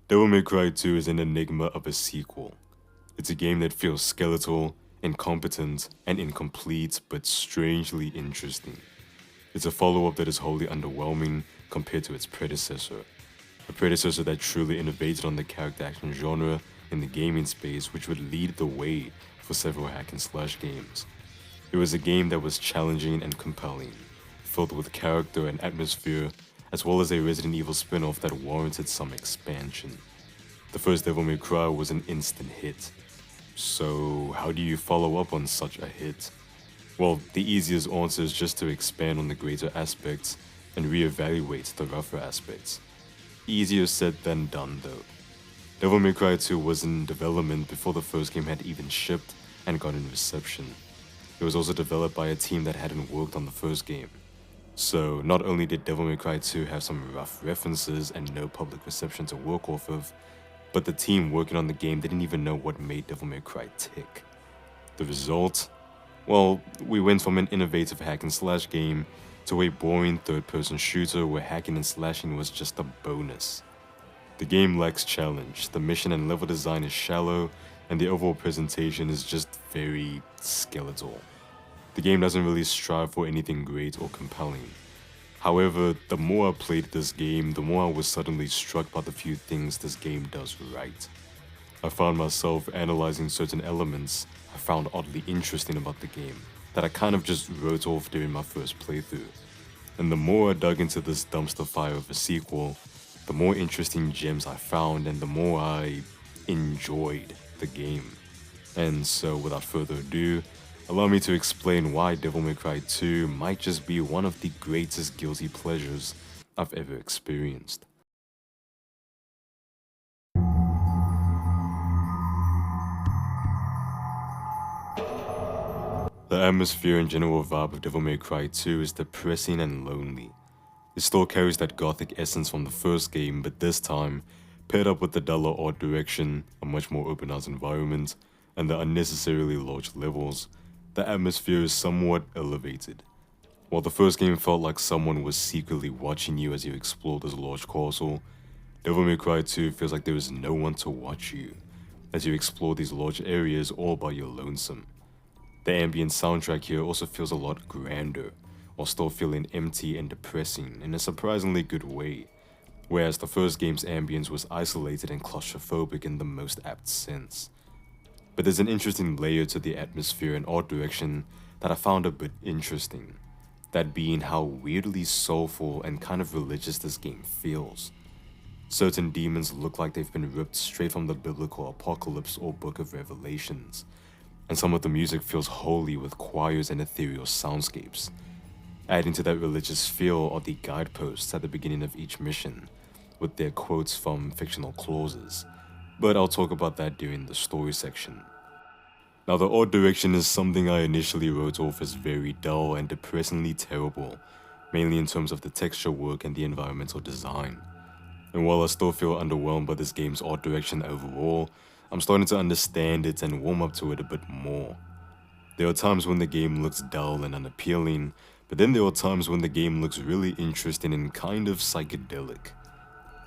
Devil May Cry 2 is an enigma of a sequel. It's a game that feels skeletal, incompetent, and incomplete, but strangely interesting. It's a follow-up that is wholly underwhelming compared to its predecessor. A predecessor that truly innovated on the character action genre in the gaming space, which would lead the way for several hack and slash games. It was a game that was challenging and compelling, filled with character and atmosphere, as well as a Resident Evil spin-off that warranted some expansion. The first Devil May Cry was an instant hit. So how do you follow up on such a hit? Well, the easiest answer is just to expand on the greater aspects and reevaluate the rougher aspects. Easier said than done though. Devil May Cry 2 was in development before the first game had even shipped and gotten reception. It was also developed by a team that hadn't worked on the first game. So not only did Devil May Cry 2 have some rough references and no public reception to work off of, but the team working on the game didn't even know what made Devil May Cry tick. The result? Well, we went from an innovative hack and slash game to a boring third-person shooter where hacking and slashing was just a bonus. The game lacks challenge, the mission and level design is shallow, and the overall presentation is just very skeletal. The game doesn't really strive for anything great or compelling. However, the more I played this game, the more I was suddenly struck by the few things this game does right. I found myself analyzing certain elements I found oddly interesting about the game that I kind of just wrote off during my first playthrough. And the more I dug into this dumpster fire of a sequel, the more interesting gems I found and the more I enjoyed the game. And so without further ado, allow me to explain why Devil May Cry 2 might just be one of the greatest guilty pleasures I've ever experienced. The atmosphere and general vibe of Devil May Cry 2 is depressing and lonely. It still carries that gothic essence from the first game, but this time, paired up with the duller art direction, a much more open-eyed environment, and the unnecessarily large levels, the atmosphere is somewhat elevated. While the first game felt like someone was secretly watching you as you explored this large castle, Devil May Cry 2 feels like there is no one to watch you as you explore these large areas all by your lonesome. The ambient soundtrack here also feels a lot grander, while still feeling empty and depressing in a surprisingly good way, whereas the first game's ambience was isolated and claustrophobic in the most apt sense. But there's an interesting layer to the atmosphere and art direction that I found a bit interesting, that being how weirdly soulful and kind of religious this game feels. Certain demons look like they've been ripped straight from the biblical apocalypse or book of Revelations, and some of the music feels holy with choirs and ethereal soundscapes. Adding to that religious feel are the guideposts at the beginning of each mission, with their quotes from fictional clauses, but I'll talk about that during the story section. Now the art direction is something I initially wrote off as very dull and depressingly terrible, mainly in terms of the texture work and the environmental design. And while I still feel underwhelmed by this game's art direction overall, I'm starting to understand it and warm up to it a bit more. There are times when the game looks dull and unappealing, but then there are times when the game looks really interesting and kind of psychedelic.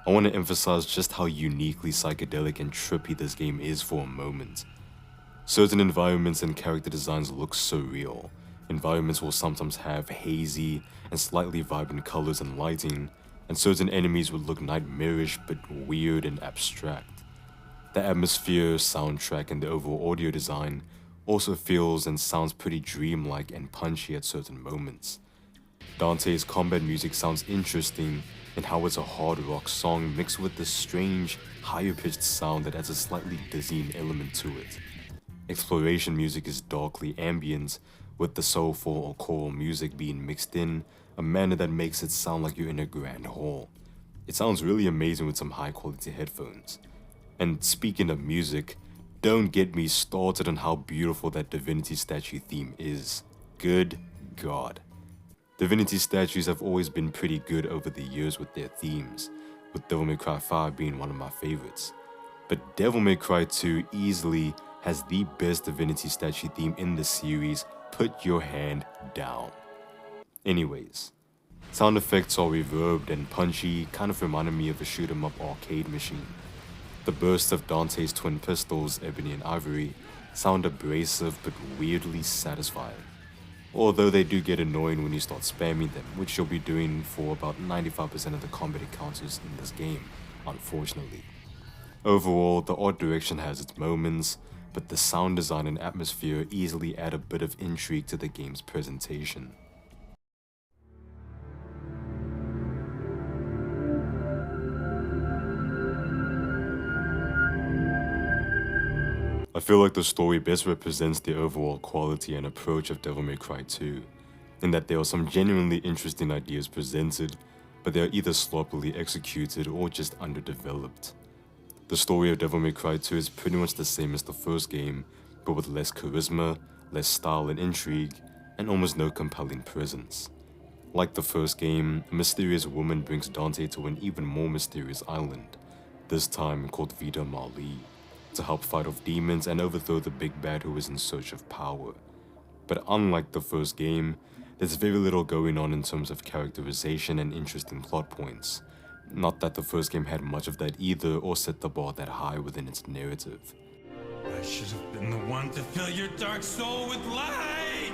I want to emphasize just how uniquely psychedelic and trippy this game is for a moment. Certain environments and character designs look surreal. Environments will sometimes have hazy and slightly vibrant colors and lighting, and certain enemies would look nightmarish but weird and abstract. The atmosphere, soundtrack, and the overall audio design also feels and sounds pretty dreamlike and punchy at certain moments. Dante's combat music sounds interesting in how it's a hard rock song mixed with this strange, higher-pitched sound that adds a slightly dizzying element to it. Exploration music is darkly ambient, with the soulful or choral music being mixed in a manner that makes it sound like you're in a grand hall. It sounds really amazing with some high-quality headphones. And speaking of music, don't get me started on how beautiful that Divinity statue theme is. Good God. Divinity statues have always been pretty good over the years with their themes, with Devil May Cry 5 being one of my favorites. But Devil May Cry 2 easily has the best Divinity statue theme in the series. Put your hand down. Anyways, sound effects are reverbed and punchy, kind of reminded me of a shoot 'em up arcade machine. The bursts of Dante's twin pistols, Ebony and Ivory, sound abrasive but weirdly satisfying. Although they do get annoying when you start spamming them, which you'll be doing for about 95% of the combat encounters in this game, unfortunately. Overall, the art direction has its moments, but the sound design and atmosphere easily add a bit of intrigue to the game's presentation. I feel like the story best represents the overall quality and approach of Devil May Cry 2, in that there are some genuinely interesting ideas presented, but they are either sloppily executed or just underdeveloped. The story of Devil May Cry 2 is pretty much the same as the first game, but with less charisma, less style and intrigue, and almost no compelling presence. Like the first game, a mysterious woman brings Dante to an even more mysterious island, this time called Vita Mali, to help fight off demons and overthrow the big bad who is in search of power. But unlike the first game, there's very little going on in terms of characterization and interesting plot points. Not that the first game had much of that either or set the bar that high within its narrative. I should have been the one to fill your dark soul with light!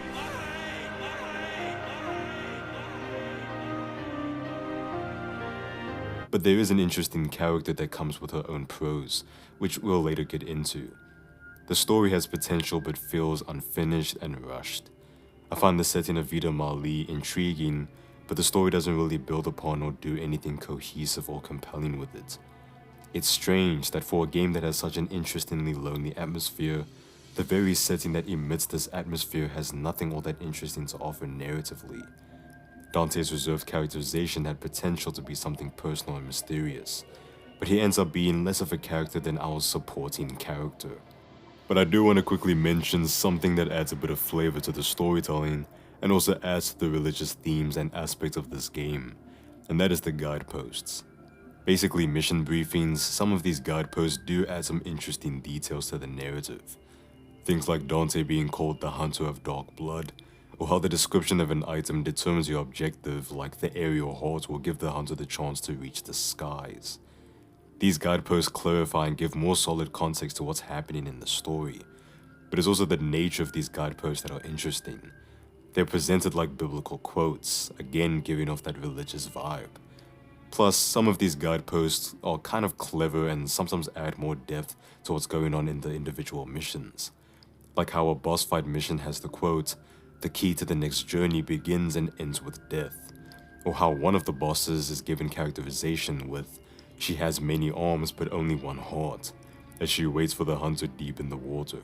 But there is an interesting character that comes with her own prose, which we'll later get into. The story has potential but feels unfinished and rushed. I find the setting of Vita Mali intriguing, but the story doesn't really build upon or do anything cohesive or compelling with it. It's strange that for a game that has such an interestingly lonely atmosphere, the very setting that emits this atmosphere has nothing all that interesting to offer narratively. Dante's reserved characterization had potential to be something personal and mysterious, but he ends up being less of a character than our supporting character. But I do want to quickly mention something that adds a bit of flavor to the storytelling and also adds to the religious themes and aspects of this game, and that is the guideposts. Basically mission briefings, some of these guideposts do add some interesting details to the narrative. Things like Dante being called the Hunter of Dark Blood, or how the description of an item determines your objective, like the aerial heart will give the hunter the chance to reach the skies. These guideposts clarify and give more solid context to what's happening in the story, but it's also the nature of these guideposts that are interesting. They're presented like biblical quotes, again giving off that religious vibe. Plus, some of these guideposts are kind of clever and sometimes add more depth to what's going on in the individual missions. Like how a boss fight mission has the quote, "The key to the next journey begins and ends with death," or how one of the bosses is given characterization with, "She has many arms but only one heart," as she waits for the hunter deep in the water.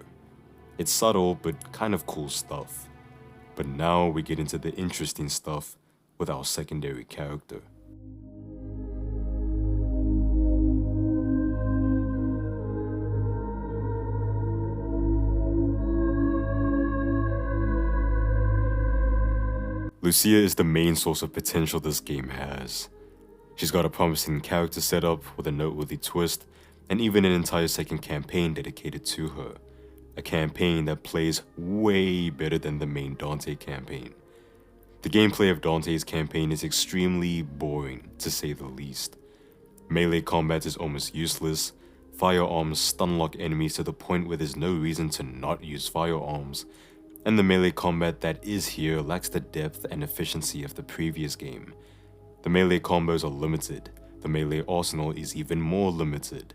It's subtle but kind of cool stuff. But now we get into the interesting stuff with our secondary character. Lucia is the main source of potential this game has. She's got a promising character setup with a noteworthy twist, and even an entire second campaign dedicated to her. A campaign that plays way better than the main Dante campaign. The gameplay of Dante's campaign is extremely boring, to say the least. Melee combat is almost useless, firearms stunlock enemies to the point where there's no reason to not use firearms, and the melee combat that is here lacks the depth and efficiency of the previous game. The melee combos are limited, the melee arsenal is even more limited,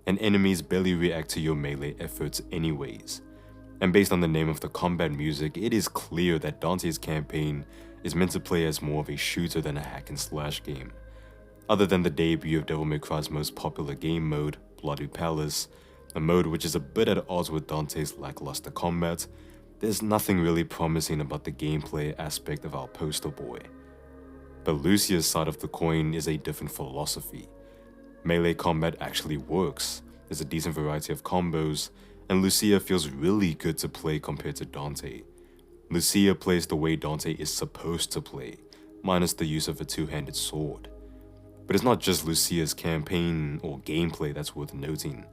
and enemies barely react to your melee efforts anyways. And based on the name of the combat music, it is clear that Dante's campaign is meant to play as more of a shooter than a hack and slash game. Other than the debut of Devil May Cry's most popular game mode, Bloody Palace, a mode which is a bit at odds with Dante's lackluster combat, there's nothing really promising about the gameplay aspect of our poster boy. But Lucia's side of the coin is a different philosophy. Melee combat actually works, there's a decent variety of combos, and Lucia feels really good to play compared to Dante. Lucia plays the way Dante is supposed to play, minus the use of a two-handed sword. But it's not just Lucia's campaign or gameplay that's worth noting,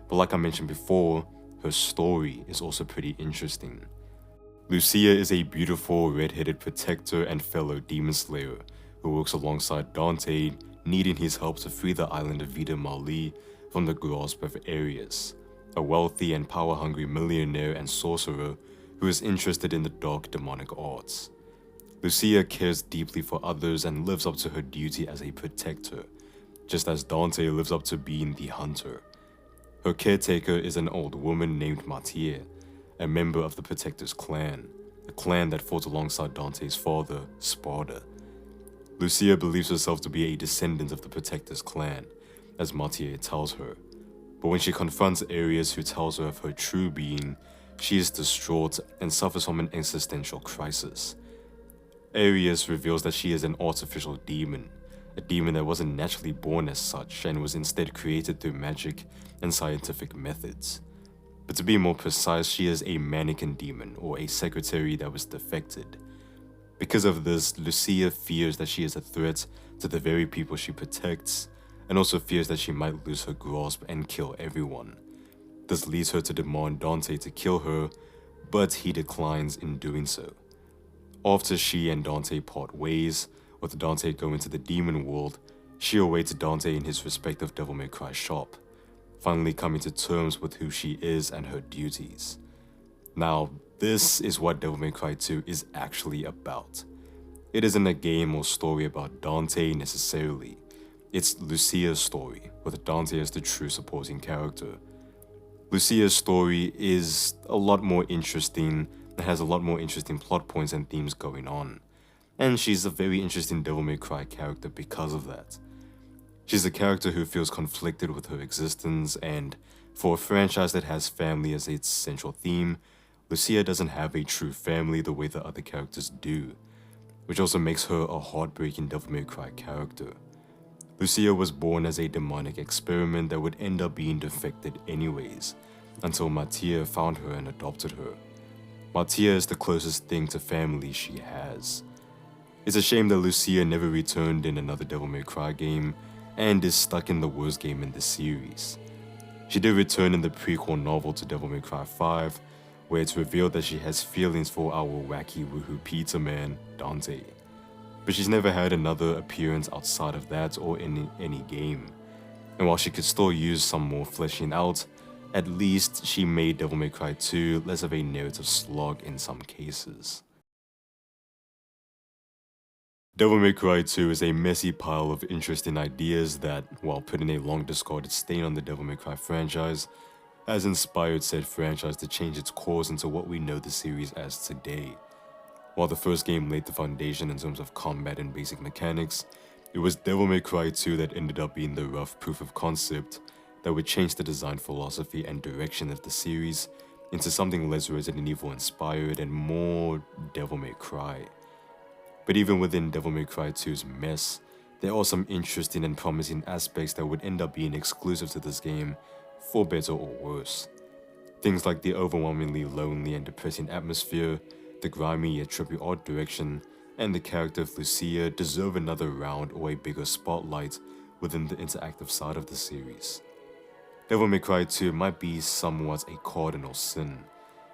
but like I mentioned before, her story is also pretty interesting. Lucia is a beautiful red-headed protector and fellow demon slayer who works alongside Dante, needing his help to free the island of Vita Mali from the grasp of Arius, a wealthy and power-hungry millionaire and sorcerer who is interested in the dark demonic arts. Lucia cares deeply for others and lives up to her duty as a protector, just as Dante lives up to being the hunter. Her caretaker is an old woman named Mattia, a member of the Protector's clan, a clan that fought alongside Dante's father, Sparta. Lucia believes herself to be a descendant of the Protector's clan, as Mattia tells her, but when she confronts Arius, who tells her of her true being, she is distraught and suffers from an existential crisis. Arius reveals that she is an artificial demon, a demon that wasn't naturally born as such and was instead created through magic and scientific methods. But to be more precise, she is a mannequin demon, or a secretary that was defected. Because of this, Lucia fears that she is a threat to the very people she protects, and also fears that she might lose her grasp and kill everyone. This leads her to demand Dante to kill her, but he declines in doing so. After she and Dante part ways, with Dante going to the demon world, she awaits Dante in his respective Devil May Cry shop, finally coming to terms with who she is and her duties. Now, this is what Devil May Cry 2 is actually about. It isn't a game or story about Dante necessarily. It's Lucia's story, with Dante as the true supporting character. Lucia's story is a lot more interesting and has a lot more interesting plot points and themes going on. And she's a very interesting Devil May Cry character because of that. She's a character who feels conflicted with her existence, and for a franchise that has family as its central theme, Lucia doesn't have a true family the way the other characters do, which also makes her a heartbreaking Devil May Cry character. Lucia was born as a demonic experiment that would end up being defected anyways, until Mattia found her and adopted her. Mattia is the closest thing to family she has. It's a shame that Lucia never returned in another Devil May Cry game, and is stuck in the worst game in the series. She did return in the prequel novel to Devil May Cry 5, where it's revealed that she has feelings for our wacky woohoo pizza man, Dante. But she's never had another appearance outside of that or in any game. And while she could still use some more fleshing out, at least she made Devil May Cry 2 less of a narrative slog in some cases. Devil May Cry 2 is a messy pile of interesting ideas that, while putting a long discarded stain on the Devil May Cry franchise, has inspired said franchise to change its course into what we know the series as today. While the first game laid the foundation in terms of combat and basic mechanics, it was Devil May Cry 2 that ended up being the rough proof of concept that would change the design philosophy and direction of the series into something less Resident Evil inspired and more Devil May Cry. But even within Devil May Cry 2's mess, there are some interesting and promising aspects that would end up being exclusive to this game, for better or worse. Things like the overwhelmingly lonely and depressing atmosphere, the grimy yet trippy art direction, and the character of Lucia deserve another round or a bigger spotlight within the interactive side of the series. Devil May Cry 2 might be somewhat a cardinal sin,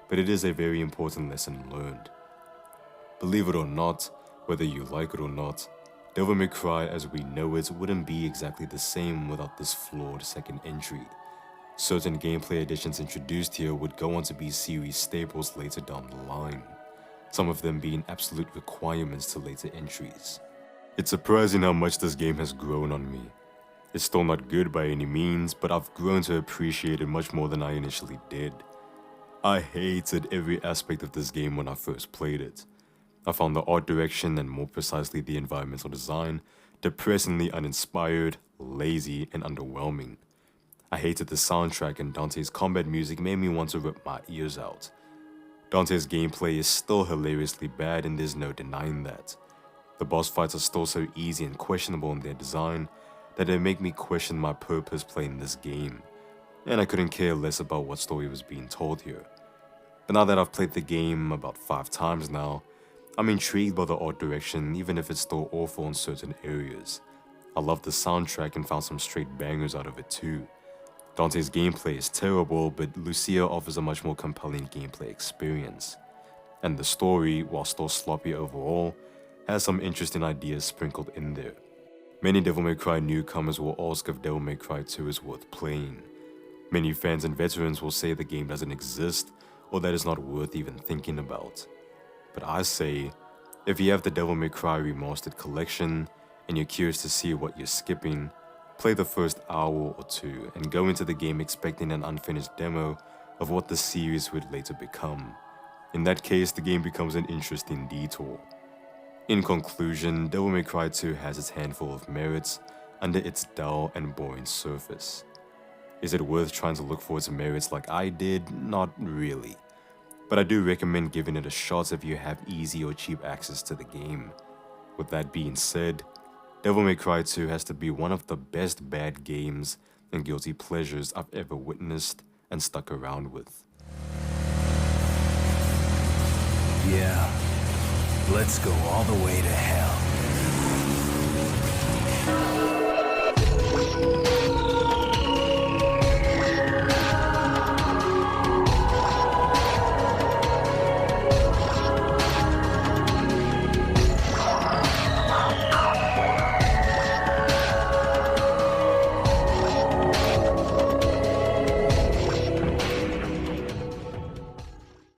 but it is a very important lesson learned. Believe it or not, whether you like it or not, Devil May Cry as we know it wouldn't be exactly the same without this flawed second entry. Certain gameplay additions introduced here would go on to be series staples later down the line, some of them being absolute requirements to later entries. It's surprising how much this game has grown on me. It's still not good by any means, but I've grown to appreciate it much more than I initially did. I hated every aspect of this game when I first played it. I found the art direction, and more precisely the environmental design, depressingly uninspired, lazy, and underwhelming. I hated the soundtrack, and Dante's combat music made me want to rip my ears out. Dante's gameplay is still hilariously bad, and there's no denying that. The boss fights are still so easy and questionable in their design that they make me question my purpose playing this game, and I couldn't care less about what story was being told here. But now that I've played the game about 5 times now, I'm intrigued by the art direction, even if it's still awful in certain areas. I love the soundtrack and found some straight bangers out of it too. Dante's gameplay is terrible, but Lucia offers a much more compelling gameplay experience. And the story, while still sloppy overall, has some interesting ideas sprinkled in there. Many Devil May Cry newcomers will ask if Devil May Cry 2 is worth playing. Many fans and veterans will say the game doesn't exist or that it's not worth even thinking about. But I say, if you have the Devil May Cry Remastered collection and you're curious to see what you're skipping, play the first hour or two and go into the game expecting an unfinished demo of what the series would later become. In that case, the game becomes an interesting detour. In conclusion, Devil May Cry 2 has its handful of merits under its dull and boring surface. Is it worth trying to look for its merits like I did? Not really. But I do recommend giving it a shot if you have easy or cheap access to the game. With that being said, Devil May Cry 2 has to be one of the best bad games and guilty pleasures I've ever witnessed and stuck around with. Yeah, let's go all the way to hell.